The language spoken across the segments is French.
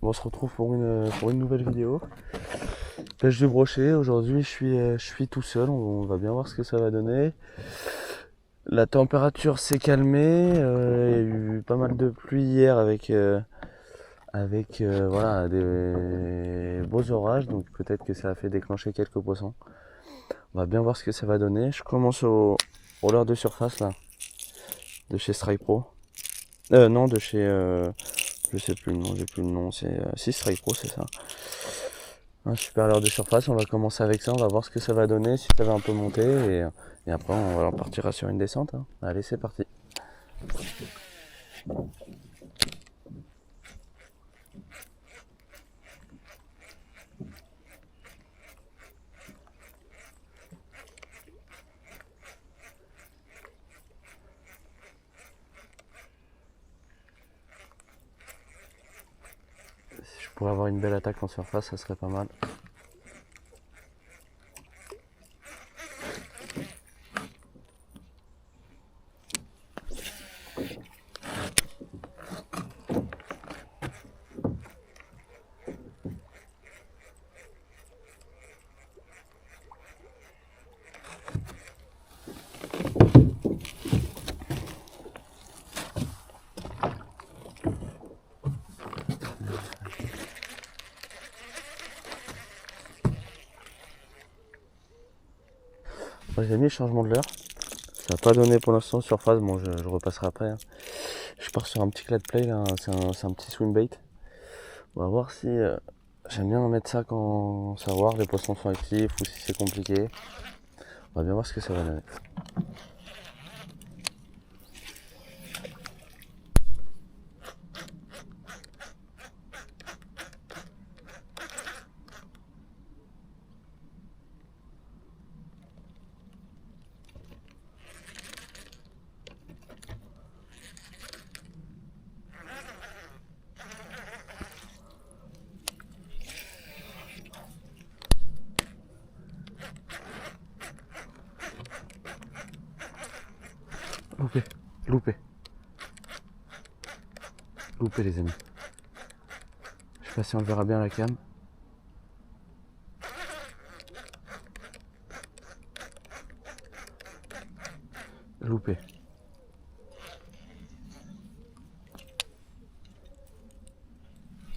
Bon, on se retrouve pour une nouvelle vidéo. Pêche de brochet, aujourd'hui je suis tout seul, on va bien voir ce que ça va donner. La température s'est calmée, il y a eu pas mal de pluie hier avec voilà, des beaux orages, donc peut-être que ça a fait déclencher quelques poissons. On va bien voir ce que ça va donner. Je commence au leurre de surface là, de chez Strike Pro. Non, de chez... je sais plus le nom, j'ai plus le nom, c'est... si, Strike Pro, c'est ça. Un super leurre de surface, on va commencer avec ça, on va voir ce que ça va donner, si ça va un peu monter, et après on partira sur une descente, hein. Allez, c'est parti. Si je pourrais avoir une belle attaque en surface, ça serait pas mal. Bon, j'ai mis le changement de leurre. Ça n'a pas donné pour l'instant surface, bon je repasserai après, hein. Je pars sur un petit clad play là, c'est un petit swim bait. On va voir si j'aime bien mettre ça quand savoir les poissons sont actifs ou si c'est compliqué. On va bien voir ce que ça va donner. Loupé, loupé. Loupé les amis. Je sais pas si on le verra bien à la cam. Loupé.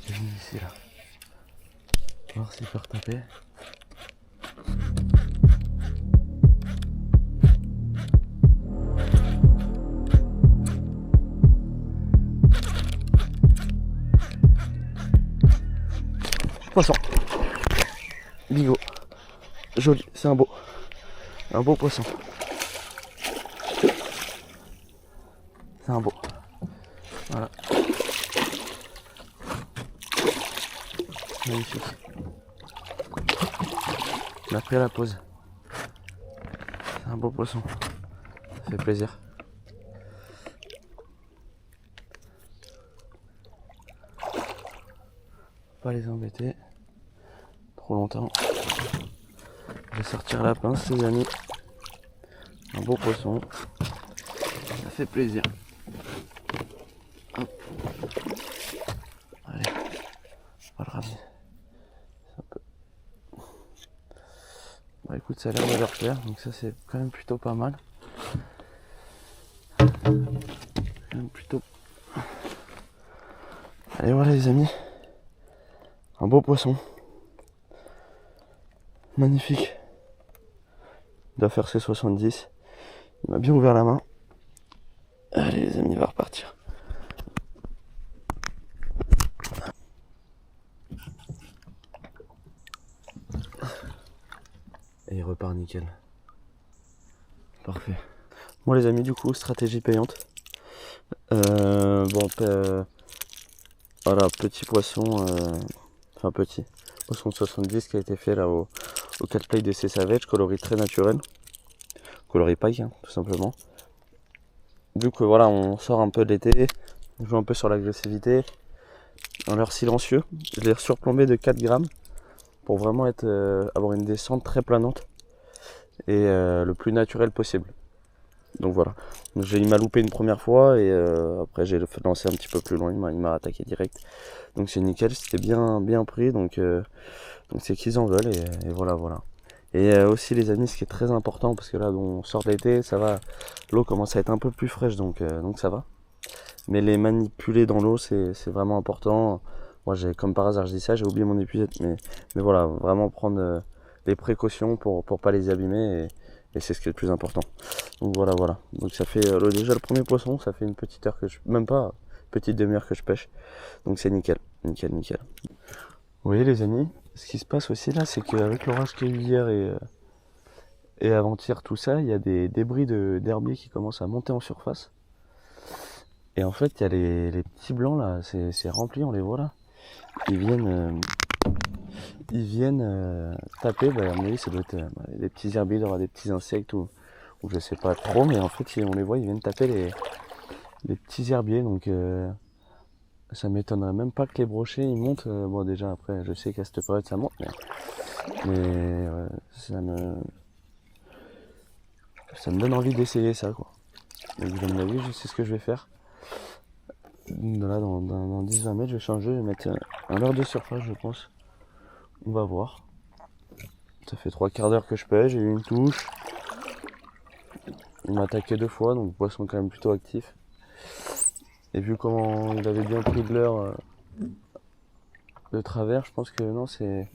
J'ai mis ici là. On va voir s'il peut retaper. Poisson. Bigot. Joli, c'est un beau poisson. C'est un beau. Voilà. Magnifique. On a pris à la pause. C'est un beau poisson. Ça fait plaisir. Pas les embêter trop longtemps. Je vais sortir la pince les amis. Un beau poisson. Ça fait plaisir. Hop. Allez. On va le ramener. Bah écoute, ça a l'air de leur plaire, donc ça c'est quand même plutôt pas mal. Quand même plutôt. Allez voilà les amis. Un beau poisson. Magnifique. Il doit faire ses 70. Il m'a bien ouvert la main. Allez les amis, il va repartir. Et il repart nickel. Parfait. Bon les amis, du coup, stratégie payante. Voilà, petit poisson, enfin petit. Poisson de 70 qui a été fait là au 4 play de C Savage, coloris très naturel. Coloris paille, hein, tout simplement. Vu que voilà, on sort un peu de l'été, on joue un peu sur l'agressivité. En leurre silencieux, je l'ai surplombé de 4 grammes pour vraiment avoir une descente très planante et le plus naturel possible. Donc voilà. Donc, il m'a loupé une première fois et après j'ai lancé un petit peu plus loin, il m'a attaqué direct. Donc c'est nickel, c'était bien pris, donc c'est qu'ils en veulent et voilà voilà. Et aussi les amis, ce qui est très important, parce que là on sort de l'été, ça va, l'eau commence à être un peu plus fraîche, donc ça va. Mais les manipuler dans l'eau, c'est vraiment important. Moi, comme par hasard, je dis ça, j'ai oublié mon épuisette, mais voilà, vraiment prendre des précautions pour pas les abîmer, et c'est ce qui est le plus important. Donc voilà, voilà. Donc ça fait déjà le premier poisson, ça fait une petite heure que même pas, petite demi-heure que je pêche. Donc c'est nickel, nickel, nickel. Vous voyez les amis, ce qui se passe aussi là, c'est qu'avec l'orage qu'il y a eu hier et avant-hier, tout ça, il y a des débris d'herbier qui commencent à monter en surface. Et en fait, il y a les petits blancs là, c'est rempli, on les voit là. Ils viennent taper, bah, à mon avis, ça doit être des petits herbiers, il y aura des petits insectes ou je sais pas trop, mais en fait, on les voit, ils viennent taper les petits herbiers, donc ça m'étonnerait même pas que les brochets ils montent. Bon, déjà, après, je sais qu'à cette période ça monte, mais ça me donne envie d'essayer ça, quoi. Donc, à mon avis, je sais ce que je vais faire. Là, dans 10-20 mètres, je vais changer, je vais mettre un leurre de surface, je pense. On va voir. Ça fait 3/4 d'heure que je pêche, j'ai eu une touche. Il m'a attaqué 2 fois, donc le poisson quand même plutôt actif. Et vu comment il avait bien pris de leurre de travers, je pense que non, c'est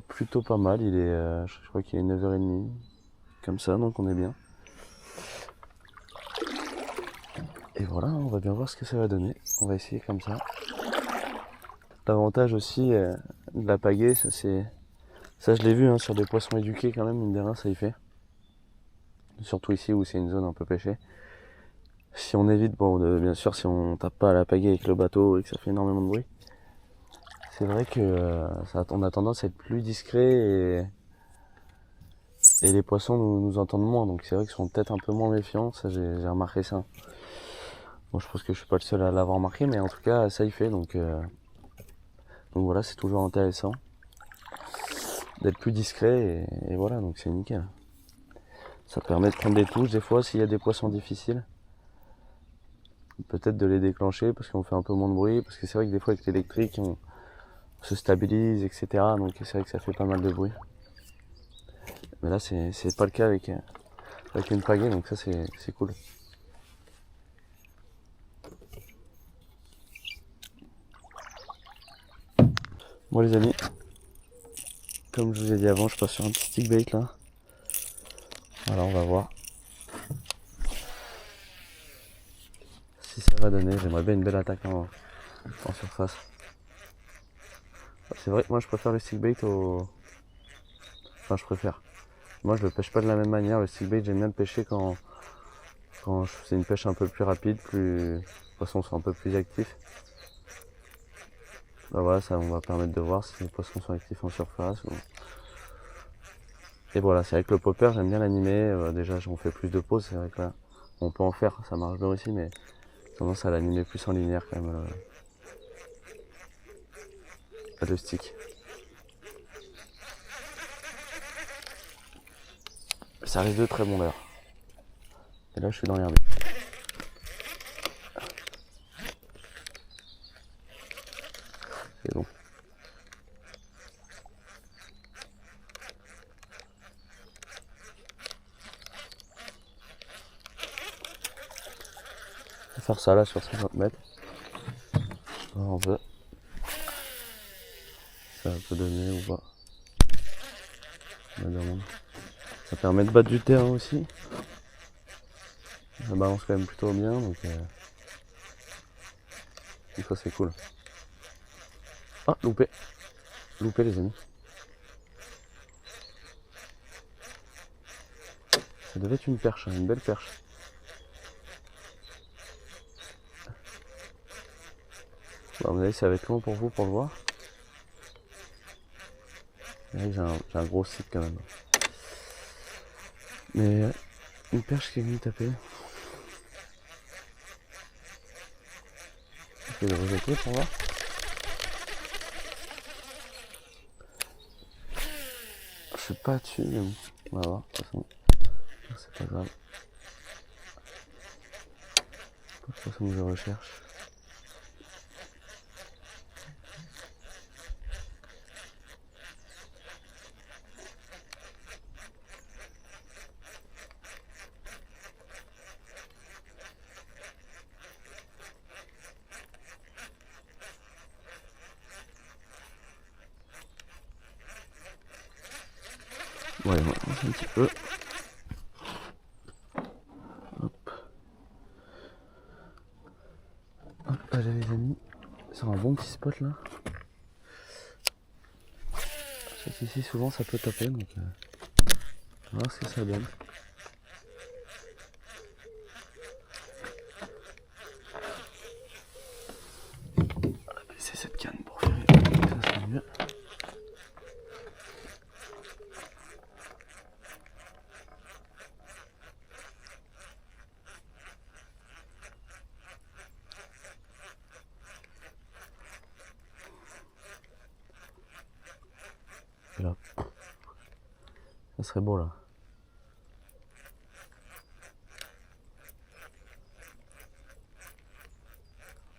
plutôt pas mal. Il est, je crois qu'il est 9h30, comme ça, donc on est bien. Et voilà, on va bien voir ce que ça va donner. On va essayer comme ça. L'avantage aussi de la pagaie, ça je l'ai vu hein, sur des poissons éduqués quand même, mine de rien, ça y fait. Surtout ici où c'est une zone un peu pêchée. Si on évite, bon, bien sûr, si on tape pas à la pagaie avec le bateau et que ça fait énormément de bruit, c'est vrai que on a tendance à être plus discret et les poissons nous entendent moins, donc c'est vrai qu'ils sont peut-être un peu moins méfiants, ça j'ai remarqué ça. Bon, je pense que je suis pas le seul à l'avoir remarqué, mais en tout cas ça y fait, donc voilà, c'est toujours intéressant d'être plus discret et voilà, donc c'est nickel. Ça permet de prendre des touches des fois s'il y a des poissons difficiles. Peut-être de les déclencher parce qu'on fait un peu moins de bruit, parce que c'est vrai que des fois avec l'électrique on se stabilise, etc. Donc c'est vrai que ça fait pas mal de bruit. Mais là c'est pas le cas avec une pagaie, donc ça c'est cool. Bon les amis, comme je vous ai dit avant, je passe sur un petit stick bait là. Voilà, on va voir si ça va donner. J'aimerais bien une belle attaque en surface. C'est vrai que moi je préfère le stick bait Enfin je préfère. Moi je le pêche pas de la même manière. Le stick bait j'aime bien le pêcher quand c'est une pêche un peu plus rapide, les poissons sont un peu plus actifs. Bah voilà, ça on va permettre de voir si les poissons sont actifs en surface. Et voilà, c'est avec le popper, j'aime bien l'animer. Déjà on fait plus de pauses, c'est vrai que là on peut en faire, ça marche bien aussi, mais tendance à l'animer plus en linéaire quand même le stick. Ça risque de très bon leurre. Et là je suis dans l'herbe. C'est bon. On va faire ça là sur 50 mètres. On veut. Ça peut donner ou pas. Ça permet de battre du terrain aussi. Ça balance quand même plutôt bien, donc ça c'est cool. Ah, loupé. Loupé les amis. Ça devait être une perche, une belle perche. Bon, à mon avis ça va être long pour vous pour le voir. J'ai un gros site quand même. Mais une perche qui est venue taper. Je vais le rejeter pour voir. Je suis pas dessus, mais bon, on va voir de toute façon. C'est pas grave. le poisson que je recherche. Bon, allez, on va avancer un petit peu. Hop. Hop, allez les amis, sur un bon petit spot là. Je sais qu'ici souvent ça peut taper, donc on va voir ce que ça donne. On va baisser cette canne pour faire ça sera mieux. Et là, ça serait beau là.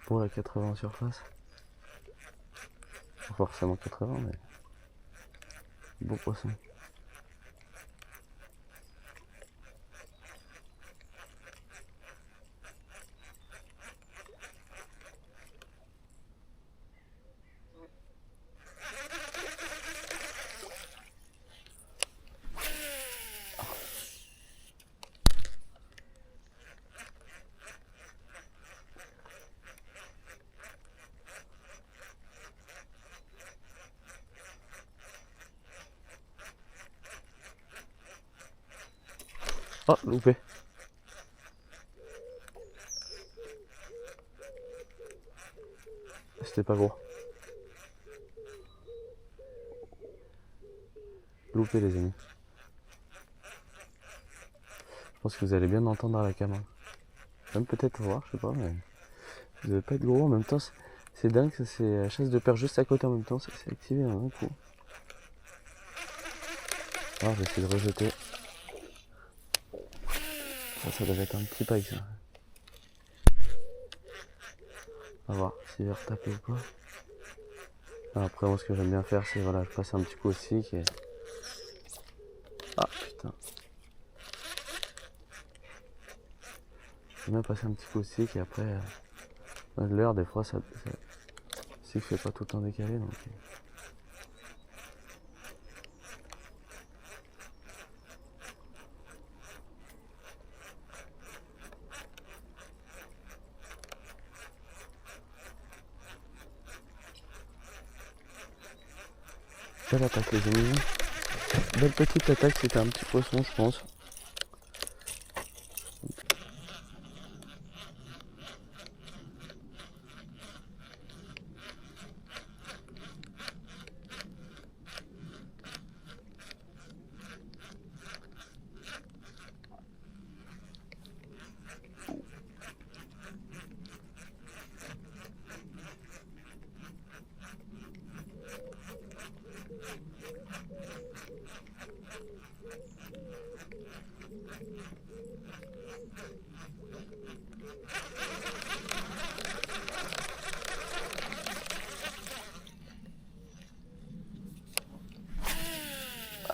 Beau la 80 en surface. Pas forcément 80 mais beau poisson. Oh, loupé. C'était pas gros. Loupé les amis. Je pense que vous allez bien entendre à la caméra. Même peut-être voir, je sais pas, mais vous devez pas être gros en même temps. C'est dingue, c'est la chasse de perche juste à côté en même temps, ça s'est activé un coup. Alors je vais essayer de rejeter. Ça doit être un petit pike ça. On va voir s'il va retaper ou pas. Alors après moi ce que j'aime bien faire c'est voilà, je passe un petit coup au stick et... Ah putain. J'aime bien passer un petit coup au stick et après l'heure des fois ça le stick fait pas tout le temps décalé donc... Belle attaque les amis. Belle petite attaque, c'était un petit poisson je pense.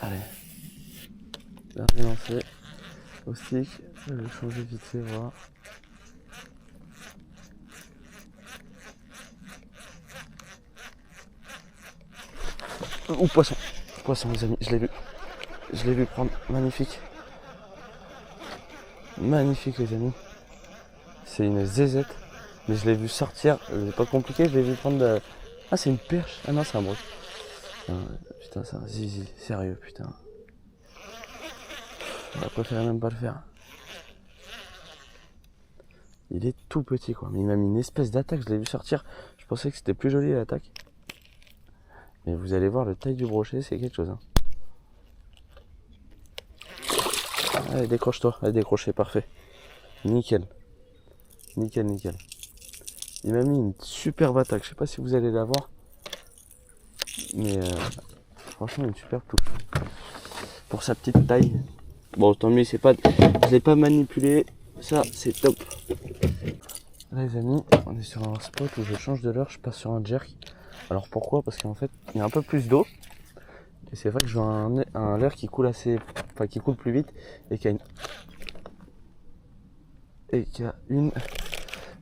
Allez, dernier lancé au stick, je vais changer vite fait, voir. Oh poisson, poisson les amis, je l'ai vu prendre, magnifique. Magnifique les amis, c'est une zézette, mais je l'ai vu sortir, c'est pas compliqué, je l'ai vu prendre de... Ah c'est une perche, ah non c'est un broc. Putain c'est un zizi, sérieux putain. J'aurais préféré même pas le faire. Il est tout petit quoi, mais il m'a mis une espèce d'attaque, je l'ai vu sortir, je pensais que c'était plus joli l'attaque. Mais vous allez voir le taille du brochet, c'est quelque chose hein. Allez décroche-toi, allez décrocher, parfait. Nickel. Nickel, nickel. Il m'a mis une superbe attaque, je sais pas si vous allez la voir. Mais franchement une superbe touche. Pour sa petite taille. Bon tant mieux, c'est pas. Je l'ai pas manipulé. Ça c'est top. Là les amis, on est sur un spot où je change de leurre, je passe sur un jerk. Alors pourquoi? Parce qu'en fait il y a un peu plus d'eau. Et c'est vrai que je veux un leurre qui coule qui coule plus vite et qui a une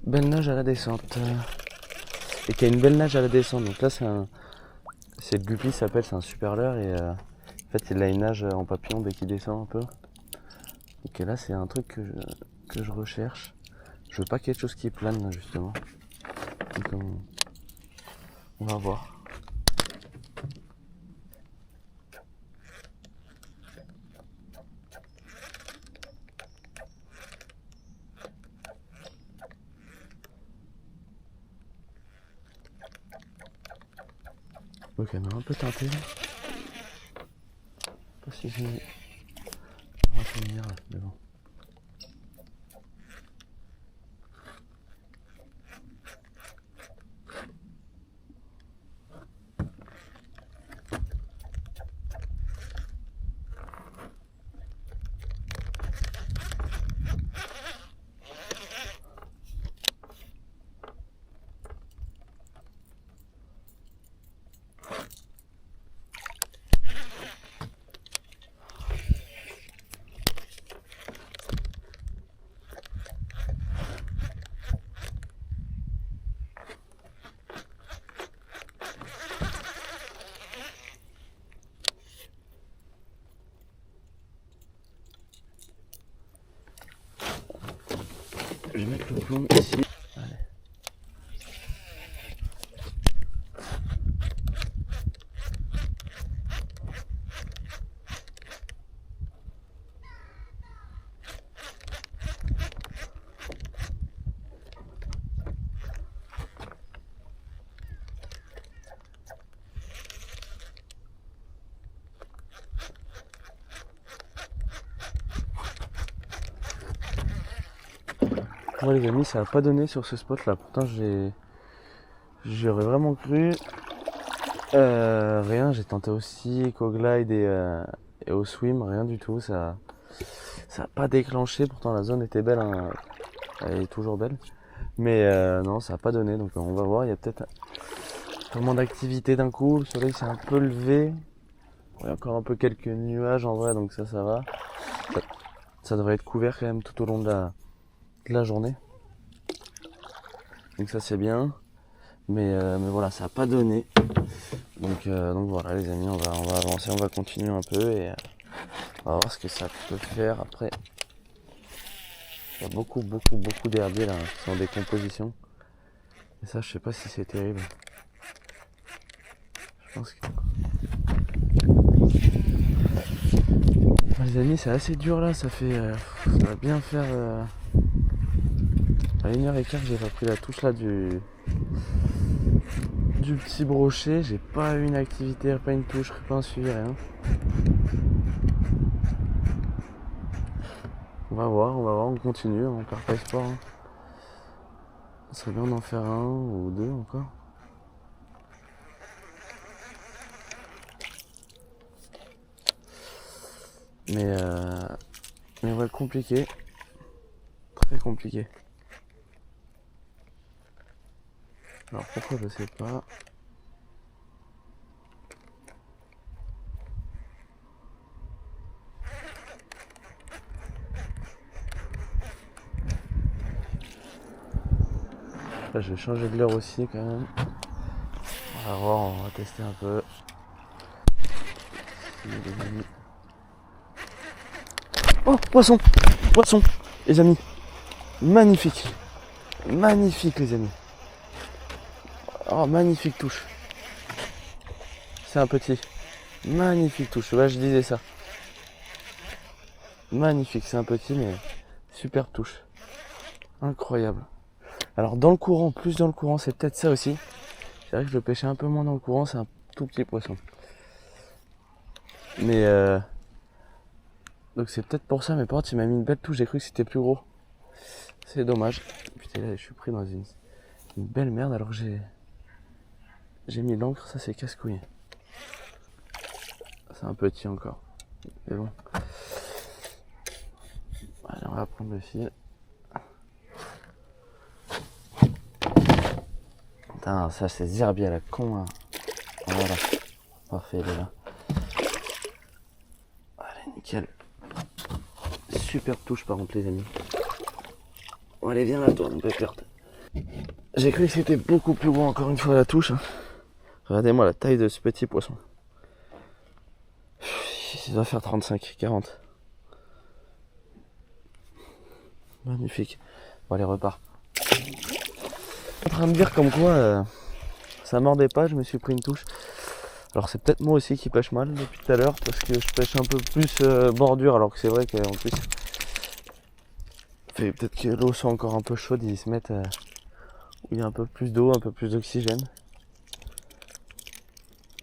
belle nage à la descente. Et qui a une belle nage à la descente. Donc là c'est le guppy s'appelle, c'est un super leurre et en fait il a une nage en papillon dès qu'il descend un peu. Donc là c'est un truc que je recherche. Je veux pas quelque chose qui plane là justement. Donc on va voir. Ok, elle m'a un peu teinté là. Je sais pas si j'ai... On va finir là, mais bon. Je vais mettre le plomb ici. Allez. Moi les amis, ça a pas donné sur ce spot là. Pourtant j'aurais vraiment cru. Rien, j'ai tenté aussi Eco-Glide et au swim, rien du tout. Ça a pas déclenché. Pourtant la zone était belle, hein. Elle est toujours belle. Mais non, ça a pas donné. Donc on va voir. Il y a peut-être pas moins d'activité d'un coup. Le soleil s'est un peu levé. Il y a encore un peu quelques nuages en vrai, donc ça va. Ça devrait être couvert quand même tout au long de la journée. Donc ça c'est bien. Mais voilà, ça n'a pas donné. Donc voilà les amis, on va avancer, on va continuer un peu et on va voir ce que ça peut faire après. Il y a beaucoup d'herbiers là qui sont en décomposition. Et ça je sais pas si c'est terrible. Je pense que... Les amis, c'est assez dur là, ça va bien faire à 1h15 que j'ai pas pris la touche là du petit brochet. J'ai pas eu une activité, pas une touche, pas un suivi, rien. On va voir, on continue, on perd pas espoir. Hein. Ça serait bien d'en faire un ou deux encore. Mais ouais, compliqué. Très compliqué. Alors pourquoi je sais pas. Là, je vais changer de l'heure aussi quand même. On va voir, on va tester un peu. Oh, poisson! Poisson! Les amis! Magnifique! Magnifique les amis! Oh, magnifique touche! C'est un petit. Magnifique touche. Ouais, je disais ça. Magnifique, c'est un petit, mais superbe touche. Incroyable. Alors dans le courant, plus dans le courant, c'est peut-être ça aussi. C'est vrai que je le pêchais un peu moins dans le courant, c'est un tout petit poisson. Mais donc c'est peut-être pour ça, mais par contre il m'a mis une belle touche, j'ai cru que c'était plus gros. C'est dommage. Putain là je suis pris dans une belle merde alors que j'ai mis l'encre, ça c'est casse-couille. C'est un petit encore. Mais bon. Allez, on va prendre le fil. Putain, ça c'est Zerbi à la con. Hein. Voilà. Parfait, il est là. Allez, nickel. Super touche par contre, les amis. Bon, allez, viens là, toi, on peut perdre. J'ai cru que c'était beaucoup plus gros encore une fois la touche. Hein. Regardez-moi la taille de ce petit poisson. Il doit faire 35-40. Magnifique. Bon, allez, repart. En train de dire comme quoi ça mordait pas, je me suis pris une touche. Alors c'est peut-être moi aussi qui pêche mal depuis tout à l'heure parce que je pêche un peu plus bordure, alors que c'est vrai qu'en plus peut-être que l'eau soit encore un peu chaude, ils se mettent où il y a un peu plus d'eau, un peu plus d'oxygène.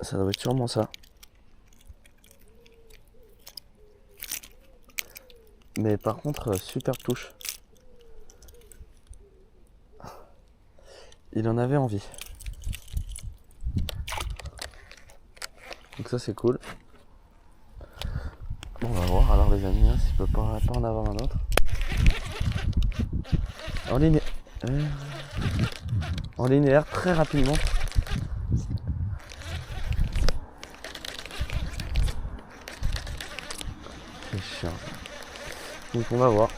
Ça doit être sûrement ça. Mais par contre, super touche. Il en avait envie. Donc ça c'est cool. Bon, on va voir alors les amis, hein, s'il peut pas en avoir un autre. En linéaire très rapidement. C'est chiant. Donc on va voir.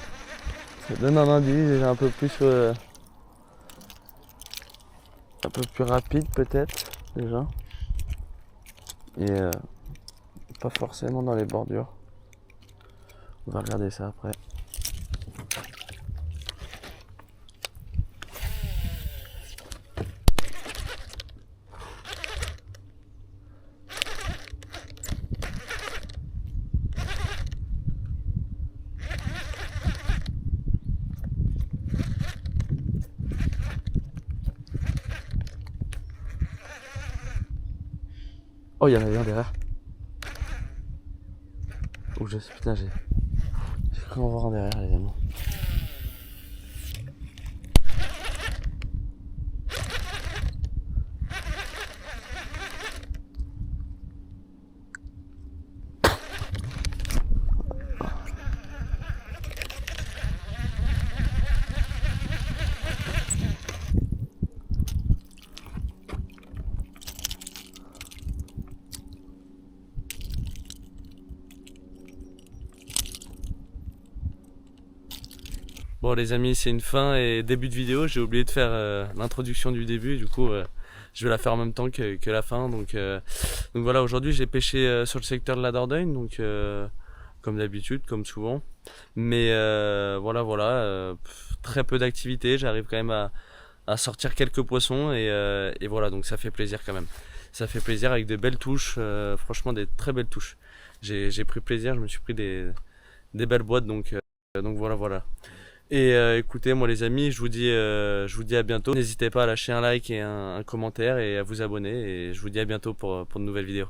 Ça donne un indice déjà un peu plus rapide peut-être déjà. Et pas forcément dans les bordures. On va regarder ça après. Oh, il y en avait un derrière. Oh, putain, j'ai cru en voir un derrière, les amis. Bon les amis, c'est une fin et début de vidéo, j'ai oublié de faire l'introduction du début, du coup je vais la faire en même temps que la fin. Donc voilà, aujourd'hui j'ai pêché sur le secteur de la Dordogne, donc comme d'habitude, comme souvent. Mais voilà, très peu d'activité, j'arrive quand même à sortir quelques poissons et voilà, donc ça fait plaisir quand même. Ça fait plaisir avec de belles touches, franchement des très belles touches. J'ai pris plaisir, je me suis pris des belles boîtes, donc voilà. Et écoutez, moi les amis, je vous dis à bientôt. N'hésitez pas à lâcher un like et un commentaire et à vous abonner. Et je vous dis à bientôt pour de nouvelles vidéos.